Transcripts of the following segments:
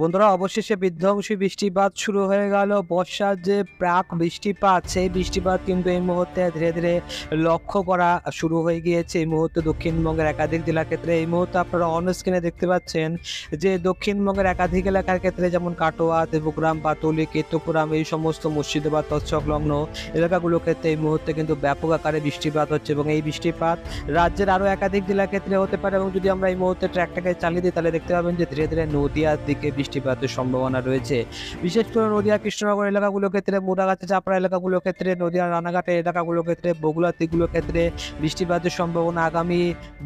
বন্ধুরা, অবশেষে বিধ্বংসী বৃষ্টিপাত শুরু হয়ে গেল। বর্ষার যে প্রাক বৃষ্টিপাত, সেই বৃষ্টিপাত কিন্তু এই মুহূর্তে ধীরে ধীরে লক্ষ্য করা শুরু হয়ে গিয়েছে। এই মুহূর্তে দক্ষিণবঙ্গের একাধিক জেলার ক্ষেত্রে এই মুহূর্তে আপনারা অন স্ক্রিনে দেখতে পাচ্ছেন যে দক্ষিণবঙ্গের একাধিক এলাকার ক্ষেত্রে যেমন কাটোয়া, দেবগ্রাম, পাতুলি, কেতুপুরাম, এই সমস্ত মুর্শিদাবাদ তৎসংলগ্ন এলাকাগুলোর ক্ষেত্রে এই মুহূর্তে কিন্তু ব্যাপক আকারে বৃষ্টিপাত হচ্ছে এবং এই বৃষ্টিপাত রাজ্যের আরও একাধিক জেলার ক্ষেত্রে হতে পারে। এবং যদি আমরা এই মুহূর্তে ট্র্যাকটাকে চালিয়ে দিই তাহলে দেখতে পাবেন যে ধীরে ধীরে নদিয়ার দিকে বৃষ্টিপাতের সম্ভাবনা রয়েছে। বিশেষ করে নদিয়া কৃষ্ণনগর এলাকাগুলোর ক্ষেত্রে, মুড়াগাছা চাপড়া এলাকাগুলোর ক্ষেত্রে, নদিয়া রানাঘাটের এলাকাগুলোর ক্ষেত্রে, বগুড়ার দিকগুলোর ক্ষেত্রে বৃষ্টিপাতের সম্ভাবনা আগামী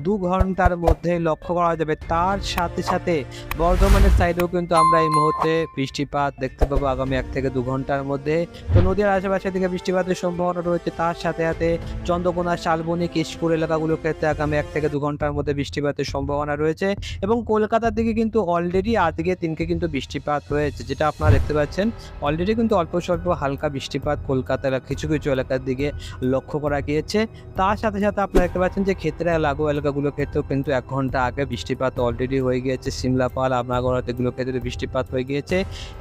2 ঘন্টার মধ্যে লক্ষ্য করা যাবে। তার সাথে সাথে বর্ধমানের সাইডেও কিন্তু আমরা এই মুহূর্তে বৃষ্টিপাত দেখতে পাবো আগামী 1 থেকে 2 ঘন্টার মধ্যে। তো নদিয়ার আশেপাশের দিকে বৃষ্টিপাতের সম্ভাবনা রয়েছে। তার সাথে সাথে চন্দ্রকোনা, শালবনী, কেশপুর এলাকাগুলোর ক্ষেত্রে আগামী 1 থেকে 2 ঘন্টার মধ্যে বৃষ্টিপাতের সম্ভাবনা রয়েছে। এবং কলকাতার দিকে কিন্তু অলরেডি আজকে দিনকে কিন্তু বৃষ্টিপাত হয়েছে, যেটা আপনারা দেখতে পাচ্ছেন। অলরেডি কিন্তু অল্প স্বল্প হালকা বৃষ্টিপাত কলকাতার কিছু কিছু এলাকার দিকে লক্ষ্য করা গিয়েছে। তার সাথে সাথে আপনারা দেখতে পাচ্ছেন যে ক্ষেত্রে লাগু এলাকাগুলোর ক্ষেত্রেও কিন্তু 1 ঘন্টা আগে বৃষ্টিপাত অলরেডি হয়ে গিয়েছে। সিমলাপাল, আমনাগড় এগুলোর ক্ষেত্রে বৃষ্টিপাত হয়ে গিয়েছে।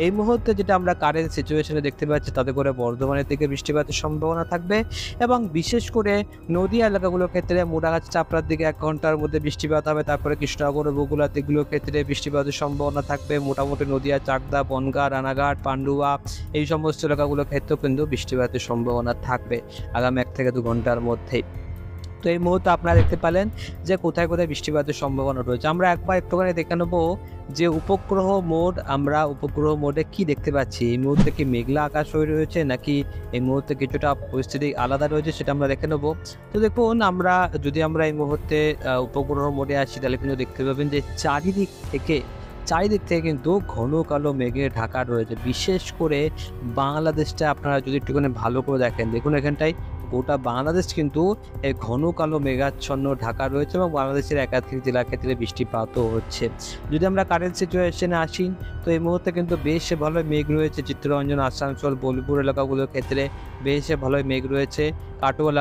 এই মুহূর্তে যেটা আমরা কারেন্ট সিচুয়েশনে দেখতে পাচ্ছি, তাতে করে বর্ধমানের দিকে বৃষ্টিপাতের সম্ভাবনা থাকবে এবং বিশেষ করে নদীয়া এলাকাগুলোর ক্ষেত্রে মুড়াগাছা চাপড়ার দিকে 1 ঘন্টার মধ্যে বৃষ্টিপাত হবে। তারপরে কৃষ্ণনগর, বগুড়া দিকগুলোর ক্ষেত্রে বৃষ্টিপাতের সম্ভাবনা থাকবে। মোটামুটি নদীয়া, চাকদা, বনগাঁ, রানাঘাট, পান্ডুয়া এই সমস্ত এলাকাগুলোর ক্ষেত্রেও কিন্তু বৃষ্টিপাতের সম্ভাবনা থাকবে আগামী 1 থেকে 2 ঘন্টার মধ্যেই। তো এই মুহূর্তে আপনারা দেখতে পেলেন যে কোথায় কোথায় বৃষ্টিপাতের সম্ভাবনা রয়েছে। আমরা একবার একটুখানি দেখে নেবো যে উপগ্রহ মোড, আমরা উপগ্রহ মোডে কি দেখতে পাচ্ছি। এই মুহূর্তে কি মেঘলা আকাশ হয়ে রয়েছে নাকি এই মুহূর্তে কিছুটা পরিস্থিতি আলাদা রয়েছে, সেটা আমরা দেখে নেবো। তো দেখুন, যদি আমরা এই মুহূর্তে উপগ্রহ মোডে আসি তাহলে কিন্তু দেখতে পাবেন যে চারিদিক থেকে কিন্তু ঘন কালো মেঘে ঢাকা রয়েছে। বিশেষ করে বাংলাদেশটা আপনারা যদি একটুখানি ভালো করে দেখেন, দেখুন এখানটায় গোটা বাংলাদেশ কিন্তু এই ঘন কালো মেঘাচ্ছন্ন ঢাকা রয়েছে এবং বাংলাদেশের একাধিক জেলার ক্ষেত্রে বৃষ্টিপাতও হচ্ছে। যদি আমরা কারেন্ট সিচুয়েশনে আসি তো এই মুহূর্তে কিন্তু বেশ ভালো মেঘ রয়েছে। চিত্তরঞ্জন, আসানসোল, বোলপুর এলাকাগুলোর ক্ষেত্রে বেশ ভালোই মেঘ রয়েছে। কাটোয়া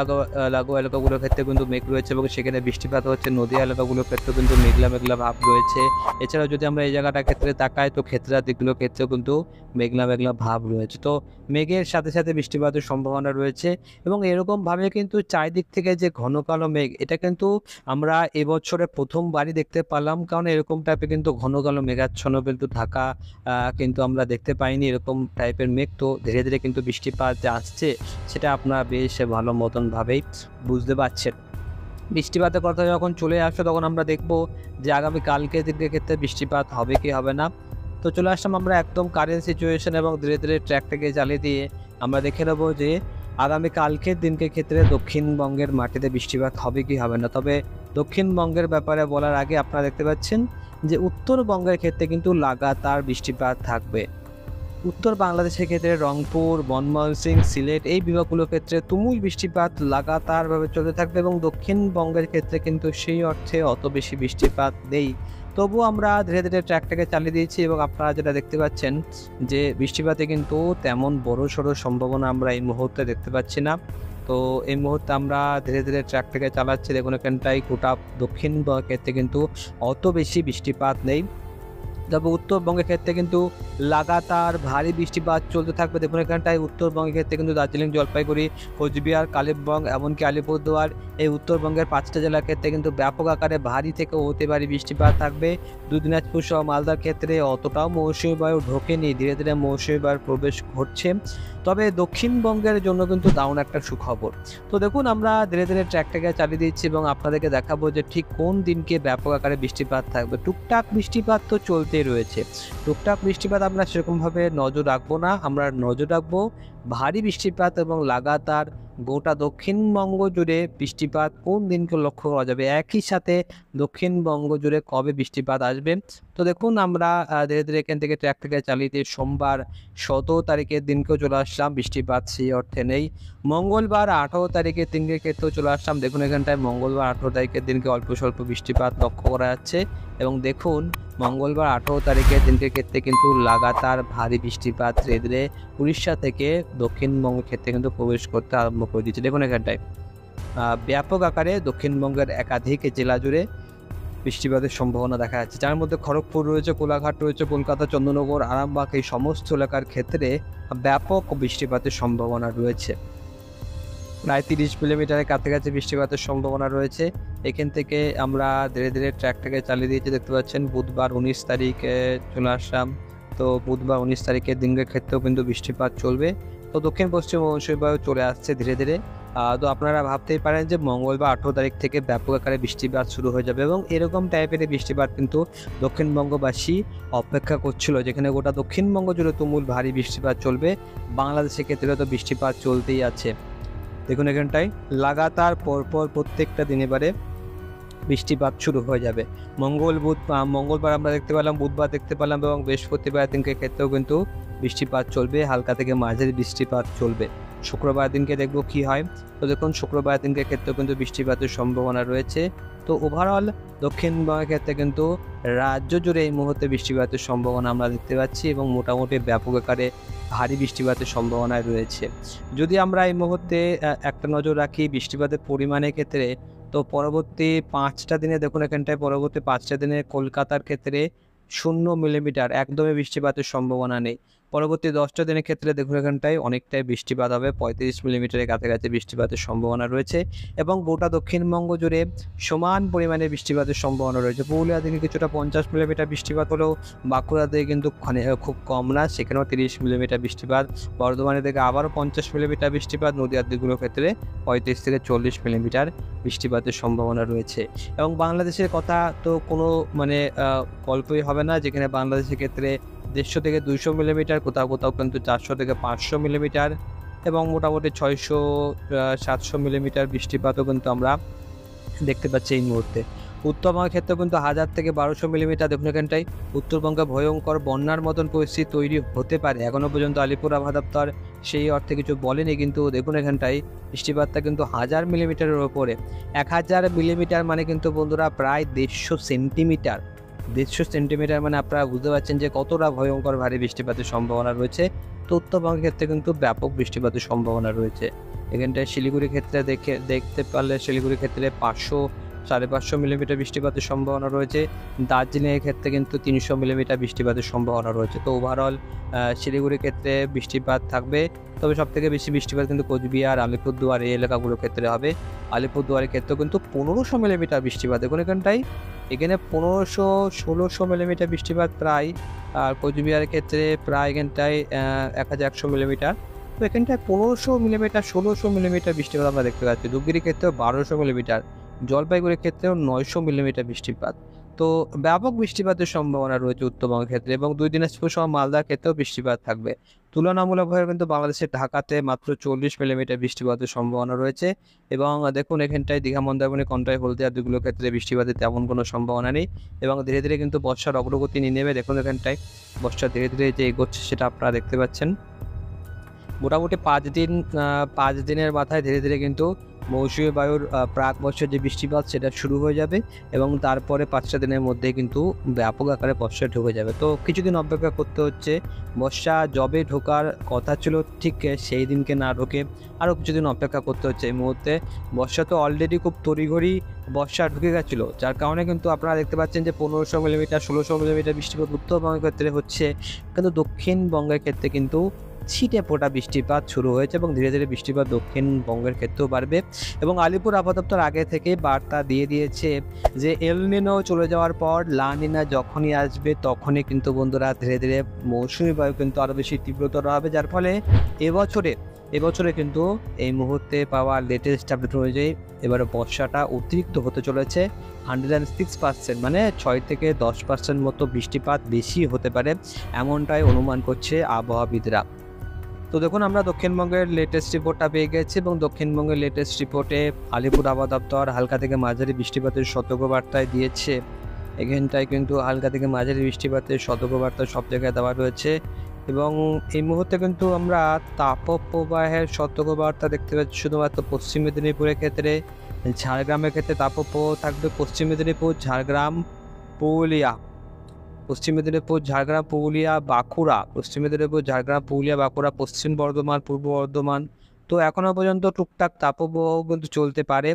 লাগু এলাকাগুলোর ক্ষেত্রে কিন্তু মেঘ রয়েছে এবং সেখানে বৃষ্টিপাত হচ্ছে। নদীয়া এলাকাগুলোর ক্ষেত্রে কিন্তু মেঘলা মেঘলা ভাব রয়েছে। এছাড়াও যদি আমরা এই জায়গাটার ক্ষেত্রে তাকাই তো ক্ষেত্রা দিকগুলোর ক্ষেত্রেও কিন্তু মেঘলা মেঘলা ভাব রয়েছে। তো মেঘের সাথে সাথে বৃষ্টিপাতের সম্ভাবনা রয়েছে এবং এরকমভাবে কিন্তু চারিদিক থেকে যে ঘন কালো মেঘ, এটা কিন্তু আমরা এবছরে প্রথমবারই দেখতে পেলাম। কারণ এরকম টাইপের কিন্তু ঘন কালো মেঘাচ্ছন্ন কিন্তু ঢাকা কিন্তু আমরা দেখতে পাইনি এরকম টাইপের মেঘ। তো ধীরে ধীরে কিন্তু বৃষ্টিপাত যে আসছে সেটা আপনারা বেশ ভালো মতনভাবেই বুঝতে পারছেন। বৃষ্টিপাতের কথা যখন চলে আসে তখন আমরা দেখব যে আগামী কালকের দিনের ক্ষেত্রে বৃষ্টিপাত হবে কি হবে না। তো চলে আসলাম আমরা একদম কারেন্ট সিচুয়েশন এবং ধীরে ধীরে ট্র্যাকটাকে চালিয়ে দিয়ে আমরা দেখে নেবো যে আগামী কালকের দিনকে ক্ষেত্রে দক্ষিণবঙ্গের মাটিতে বৃষ্টিপাত হবে কি হবে না। তবে দক্ষিণবঙ্গের ব্যাপারে বলার আগে আপনারা দেখতে পাচ্ছেন যে উত্তরবঙ্গের ক্ষেত্রে কিন্তু লাগাতার বৃষ্টিপাত থাকবে। উত্তর বাংলাদেশের ক্ষেত্রে রংপুর, ময়মনসিংহ, সিলেট এই বিভাগগুলোর ক্ষেত্রে তুমুল বৃষ্টিপাত লাগাতারভাবে চলতে থাকবে এবং দক্ষিণবঙ্গের ক্ষেত্রে কিন্তু সেই অর্থে অত বেশি বৃষ্টিপাত নেই। তবুও আমরা ধীরে ধীরে ট্র্যাকটাকে চালিয়ে দিয়েছি এবং আপনারা যেটা দেখতে পাচ্ছেন যে বৃষ্টিপাতে কিন্তু তেমন বড় সড়ো সম্ভাবনা আমরা এই মুহূর্তে দেখতে পাচ্ছি না। তো এই মুহূর্তে আমরা ধীরে ধীরে ট্র্যাকটাকে চালাচ্ছি। দেখুন এখানটায় গোটা দক্ষিণবঙ্গের ক্ষেত্রে কিন্তু অত বেশি বৃষ্টিপাত নেই। তবে উত্তরবঙ্গের ক্ষেত্রে কিন্তু লাগাতার ভারী বৃষ্টিপাত চলতে থাকবে। দেখুন এখানটায় উত্তরবঙ্গের ক্ষেত্রে কিন্তু দার্জিলিং, জলপাইগুড়ি, কোচবিহার, কালিম্পং এমনকি আলিপুরদুয়ার এই উত্তরবঙ্গের 5টা জেলার ক্ষেত্রে কিন্তু ব্যাপক আকারে ভারী থেকে অতি ভারী বৃষ্টিপাত থাকবে। দিনাজপুর সহ মালদার ক্ষেত্রে অতটাও মৌসুমী বায়ু ঢোকেনি, ধীরে ধীরে মৌসুমী বায়ুর প্রবেশ ঘটছে। তবে দক্ষিণবঙ্গের জন্য কিন্তু দারুণ একটা সুখবর। তো দেখুন আমরা ধীরে ধীরে ট্র্যাকটাকে চালিয়ে দিচ্ছি এবং আপনাদেরকে দেখাবো যে ঠিক কোন দিনকে ব্যাপক আকারে বৃষ্টিপাত থাকবে। টুকটাক বৃষ্টিপাত তো চলতেই রয়েছে, টুকটাক বৃষ্টিপাত আমরা সেরকমভাবে নজর রাখবো না। আমরা নজর রাখবো ভারী বৃষ্টিপাত এবং লাগাতার গোটা দক্ষিণবঙ্গ জুড়ে বৃষ্টিপাত কোন দিনকে লক্ষ্য করা যাবে, একই সাথে দক্ষিণবঙ্গ জুড়ে কবে বৃষ্টিপাত আসবে। তো দেখুন আমরা ধীরে ধীরে এখান থেকে ট্র্যাকটাকে চালিয়ে দিয়ে সোমবার 17 তারিখের দিনকেও চলে আসলাম, বৃষ্টিপাত সেই অর্থে নেই। মঙ্গলবার 18 তারিখের দিনকে ক্ষেত্রেও চলে আসলাম। দেখুন এখানটায় মঙ্গলবার 18 তারিখের দিনকে অল্প স্বল্প বৃষ্টিপাত লক্ষ্য করা যাচ্ছে এবং দেখুন মঙ্গলবার 18 তারিখের দিনকে ক্ষেত্রে কিন্তু লাগাতার ভারী বৃষ্টিপাত ধীরে ধীরে উড়িষ্যা থেকে দক্ষিণবঙ্গের ক্ষেত্রে কিন্তু প্রবেশ করতে আরম্ভ করে দিচ্ছে। দেখুন এখানটায় ব্যাপক আকারে দক্ষিণবঙ্গের একাধিক জেলা জুড়ে বৃষ্টিপাতের সম্ভাবনা দেখা যাচ্ছে, যার মধ্যে খড়গপুর রয়েছে, কোলাঘাট রয়েছে, কলকাতা, চন্দননগর, আরামবাগ এই সমস্ত এলাকার ক্ষেত্রে ব্যাপক বৃষ্টিপাতের সম্ভাবনা রয়েছে। প্রায় 30 মিলিমিটারের কাছাকাছি বৃষ্টিপাতের সম্ভাবনা রয়েছে। এখান থেকে আমরা ধীরে ধীরে ট্র্যাকটাকে চালিয়ে দিয়েছি, দেখতে পাচ্ছেন বুধবার 19 তারিখে চলে আসলাম। তো বুধবার 19 তারিখের দিনের ক্ষেত্রেও কিন্তু বৃষ্টিপাত চলবে। তো দক্ষিণ পশ্চিম মৌসুমী বায়ু চলে আসছে ধীরে ধীরে। তো আপনারা ভাবতেই পারেন যে মঙ্গলবার 18 তারিখ থেকে ব্যাপক আকারে বৃষ্টিপাত শুরু হয়ে যাবে, এবং এরকম টাইপের বৃষ্টিপাত কিন্তু দক্ষিণবঙ্গবাসী অপেক্ষা করছিল, যেখানে গোটা দক্ষিণবঙ্গ জুড়ে তুমুল ভারী বৃষ্টিপাত চলবে। বাংলাদেশের ক্ষেত্রে তো বৃষ্টিপাত চলতেই আছে। দেখুন এখানটায় লাগাতার পরপর প্রত্যেকটা দিন এবারে বৃষ্টিপাত শুরু হয়ে যাবে। মঙ্গলবার আমরা দেখতে পেলাম, বুধবার দেখতে পেলাম, এবং বৃহস্পতিবার দিনকে ক্ষেত্রেও কিন্তু বৃষ্টিপাত চলবে, হালকা থেকে মাঝারি বৃষ্টিপাত চলবে। শুক্রবার দিনকে দেখব কি হয়। তো দেখুন শুক্রবার দিনকে ক্ষেত্রেও কিন্তু বৃষ্টিপাতের সম্ভাবনা রয়েছে। তো ওভারঅল দক্ষিণবঙ্গের ক্ষেত্রে কিন্তু রাজ্য জুড়ে এই মুহূর্তে বৃষ্টিপাতের সম্ভাবনা আমরা দেখতে পাচ্ছি, এবং মোটামুটি ব্যাপক আকারে ভারী বৃষ্টিপাতের সম্ভাবনায় রয়েছে। যদি আমরা এই মুহূর্তে একটা নজর রাখি বৃষ্টিপাতের পরিমাণের ক্ষেত্রে, তো পরবর্তী 5টা দিনে দেখুন এখানটায় পরবর্তী 5টা দিনে কলকাতার ক্ষেত্রে 0 মিলিমিটার একদমই বৃষ্টিপাতের সম্ভাবনা নেই। পরবর্তী 10টা দিনের ক্ষেত্রে দেখুন এখানটায় অনেকটাই বৃষ্টিপাত হবে, 35 মিলিমিটারের কাছাকাছি বৃষ্টিপাতের সম্ভাবনা রয়েছে, এবং গোটা দক্ষিণবঙ্গ জুড়ে সমান পরিমাণে বৃষ্টিপাতের সম্ভাবনা রয়েছে। পুরুলিয়া থেকে কিছুটা 50 মিলিমিটার বৃষ্টিপাত হলেও বাঁকুড়া থেকে কিন্তু খুব কম না, সেখানেও 30 মিলিমিটার বৃষ্টিপাত। বর্ধমানের থেকে আবারও 50 মিলিমিটার বৃষ্টিপাত, নদীয়ার দিকগুলোর ক্ষেত্রে 35 থেকে 40 মিলিমিটার বৃষ্টিপাতের সম্ভাবনা রয়েছে। এবং বাংলাদেশের কথা তো কোনো গল্পই হবে না, যেখানে বাংলাদেশের ক্ষেত্রে 150 থেকে 200 মিলিমিটার, কোথাও কোথাও কিন্তু 400 থেকে 500 মিলিমিটার, এবং মোটামুটি 600-700 মিলিমিটার বৃষ্টিপাতও কিন্তু আমরা দেখতে পাচ্ছি এই মুহূর্তে। উত্তরবঙ্গের ক্ষেত্রে কিন্তু 1000 থেকে 1200 মিলিমিটার। দেখুন এখানটায় উত্তরবঙ্গে ভয়ঙ্কর বন্যার মতন পরিস্থিতি তৈরি হতে পারে, এখনও পর্যন্ত আলিপুর আবহাওয়া দপ্তর সেই অর্থে কিছু বলেনি, কিন্তু দেখুন এখানটায় বৃষ্টিপাতটা কিন্তু 1000 মিলিমিটারের ওপরে। 1000 মিলিমিটার মানে কিন্তু বন্ধুরা প্রায় 150 সেন্টিমিটার। 150 সেন্টিমিটার মানে আপনারা বুঝতে পারছেন যে কতটা ভয়ঙ্কর ভারী বৃষ্টিপাতের সম্ভাবনা রয়েছে। তো উত্তরবঙ্গের ক্ষেত্রে কিন্তু ব্যাপক বৃষ্টিপাতের সম্ভাবনা রয়েছে। এখানটায় শিলিগুড়ির ক্ষেত্রে দেখতে পারলে শিলিগুড়ির ক্ষেত্রে 500-550 মিলিমিটার বৃষ্টিপাতের সম্ভাবনা রয়েছে। দার্জিলিংয়ের ক্ষেত্রে কিন্তু 300 মিলিমিটার বৃষ্টিপাতের সম্ভাবনা রয়েছে। তো ওভারঅল শিলিগুড়ির ক্ষেত্রে বৃষ্টিপাত থাকবে, তবে সবথেকে বেশি বৃষ্টিপাত কিন্তু কোচবিহার, আলিপুরদুয়ার এই এলাকাগুলোর ক্ষেত্রে হবে। আলিপুরদুয়ারের ক্ষেত্রেও কিন্তু 1500 মিলিমিটার বৃষ্টিপাত। দেখুন এখানে 1500-1600 মিলিমিটার বৃষ্টিপাত প্রায়, আর কোচবিহারের ক্ষেত্রে প্রায় এখানটায় 1100 মিলিমিটার। তো এখানটায় 1500 মিলিমিটার 1600 মিলিমিটার বৃষ্টিপাত আমরা দেখতে পাচ্ছি। ধূপগুড়ির ক্ষেত্রেও 1200 মিলিমিটার, জলপাইগুড়ির ক্ষেত্রেও 900 মিলিমিটার বৃষ্টিপাত। তো ব্যাপক বৃষ্টিপাতের সম্ভাবনা রয়েছে উত্তরবঙ্গের ক্ষেত্রে, এবং 2 দিনাজপুর সহ মালদার ক্ষেত্রেও বৃষ্টিপাত থাকবে। তুলনামূলকভাবে কিন্তু বাংলাদেশের ঢাকাতে মাত্র 40 মিলিমিটার বৃষ্টিপাতের সম্ভাবনা রয়েছে। এবং দেখুন এখানটায় দীঘা, মন্দারমণি, কন্টাই, হলদিয়া দুগুলোর ক্ষেত্রে বৃষ্টিপাতের তেমন কোনো সম্ভাবনা নেই, এবং ধীরে ধীরে কিন্তু বর্ষার অগ্রগতি নিয়ে নেবে। দেখুন এখানটায় বর্ষা ধীরে ধীরে যে এগোচ্ছে সেটা আপনারা দেখতে পাচ্ছেন। মোটামুটি 5 দিনের মাথায় ধীরে ধীরে কিন্তু মৌসুমী বায়ুর প্রাক বর্ষার যে বৃষ্টিপাত সেটা শুরু হয়ে যাবে, এবং তারপরে 5টা দিনের মধ্যে কিন্তু ব্যাপক আকারে বর্ষা ঢুকে যাবে। তো কিছুদিন অপেক্ষা করতে হচ্ছে। বর্ষা যবে ঢোকার কথা ছিল ঠিক সেই দিনকে না ঢোকে আরও কিছুদিন অপেক্ষা করতে হচ্ছে। এই মুহূর্তে বর্ষা তো অলরেডি খুব তড়িঘড়ি বর্ষা ঢুকে গেছিলো, যার কারণে কিন্তু আপনারা দেখতে পাচ্ছেন যে 1500 মিলিমিটার 1600 মিলিমিটার বৃষ্টিপাত উত্তরবঙ্গের ক্ষেত্রে হচ্ছে, কিন্তু দক্ষিণবঙ্গের ক্ষেত্রে কিন্তু ছিটে ফোটা বৃষ্টিপাত শুরু হয়েছে, এবং ধীরে ধীরে বৃষ্টিপাত দক্ষিণবঙ্গের ক্ষেত্রেও বাড়বে। এবং আলিপুর আবহাওয়া দপ্তর আগে থেকে বার্তা দিয়ে দিয়েছে যে এল নিনো চলে যাওয়ার পর লা নিনা যখনই আসবে তখনই কিন্তু বন্ধুরা ধীরে ধীরে মৌসুমী বায়ু কিন্তু আরও বেশি তীব্রতর হবে, যার ফলে এবছরে কিন্তু এই মুহূর্তে পাওয়া লেটেস্ট আপডেট অনুযায়ী এবারে বর্ষাটা অতিরিক্ত হতে চলেছে। 106%, মানে 6 থেকে 10% মতো বৃষ্টিপাত বেশি হতে পারে, এমনটাই অনুমান করছে আবহাওয়াবিদরা। তো দেখুন আমরা দক্ষিণবঙ্গের লেটেস্ট রিপোর্টটা পেয়ে গেছি, এবং দক্ষিণবঙ্গের লেটেস্ট রিপোর্টে আলিপুর আবহাওয়া দপ্তর হালকা থেকে মাঝারি বৃষ্টিপাতের সতর্কবার্তায় দিয়েছে। এখানটায় কিন্তু হালকা থেকে মাঝারি বৃষ্টিপাতের সতর্কবার্তা সব জায়গায় দেওয়া রয়েছে, এবং এই মুহূর্তে কিন্তু আমরা তাপপ্রবাহের সতর্কবার্তা দেখতে পাচ্ছি শুধুমাত্র পশ্চিম মেদিনীপুরের ক্ষেত্রে। ঝাড়গ্রামের ক্ষেত্রে তাপপ্রবাহ থাকবে পশ্চিম মেদিনীপুর, ঝাড়গ্রাম, পুরুলিয়া, পশ্চিম মেদিনীপুর, ঝাড়গ্রাম, পুরুলিয়া, বাঁকুড়া, পশ্চিম মেদিনীপুর, ঝাড়গ্রাম, পুরুলিয়া, বাঁকুড়া, পশ্চিম বর্ধমান, পূর্ব বর্ধমান। তো এখনও পর্যন্ত টুকটাক তাপপ্রবাহ কিন্তু চলতে পারে,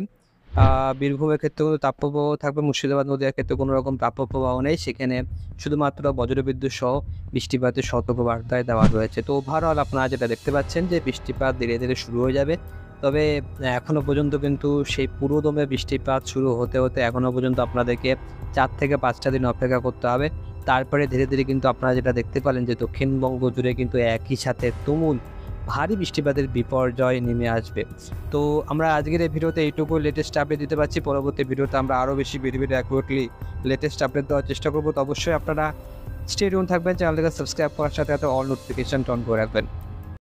বীরভূমের ক্ষেত্রে কোনো তাপপ্রবাহ থাকবে, মুর্শিদাবাদ নদীয়ার ক্ষেত্রে কোনো রকম তাপপ্রবাহ নেই। সেখানে শুধুমাত্র বজ্রবিদ্যুৎ সহ বৃষ্টিপাতের সতর্কবার্তায় দেওয়া রয়েছে। তো ওভারঅল আপনারা যেটা দেখতে পাচ্ছেন যে বৃষ্টিপাত ধীরে, ধীরে শুরু হয়ে যাবে। তবে এখনো পর্যন্ত কিন্তু সেই পুরোদমে বৃষ্টিপাত শুরু হতে, হতে এখনো পর্যন্ত আপনাদেরকে 4 থেকে 5টা দিন অপেক্ষা করতে হবে। তারপরে ধীরে, ধীরে কিন্তু আপনারা যেটা দেখতে পেলেন যে দক্ষিণবঙ্গ জুড়ে কিন্তু একই সাথে তুমুল ভারী বৃষ্টিপাতের বিপর্যয় নেমে আসবে। তো আমরা আজকের এই ভিডিওতে এইটুকু লেটেস্ট আপডেট দিতে পারছি। পরবর্তী ভিডিওতে আমরা আরও বেশি ভিডিও অ্যাকুরেটলি লেটেস্ট আপডেট দেওয়ার চেষ্টা করব। তো অবশ্যই আপনারা স্টে টিউন থাকবেন, চ্যানেলটাকে সাবস্ক্রাইব করার সাথে সাথে অল নোটিফিকেশন অন করে রাখবেন।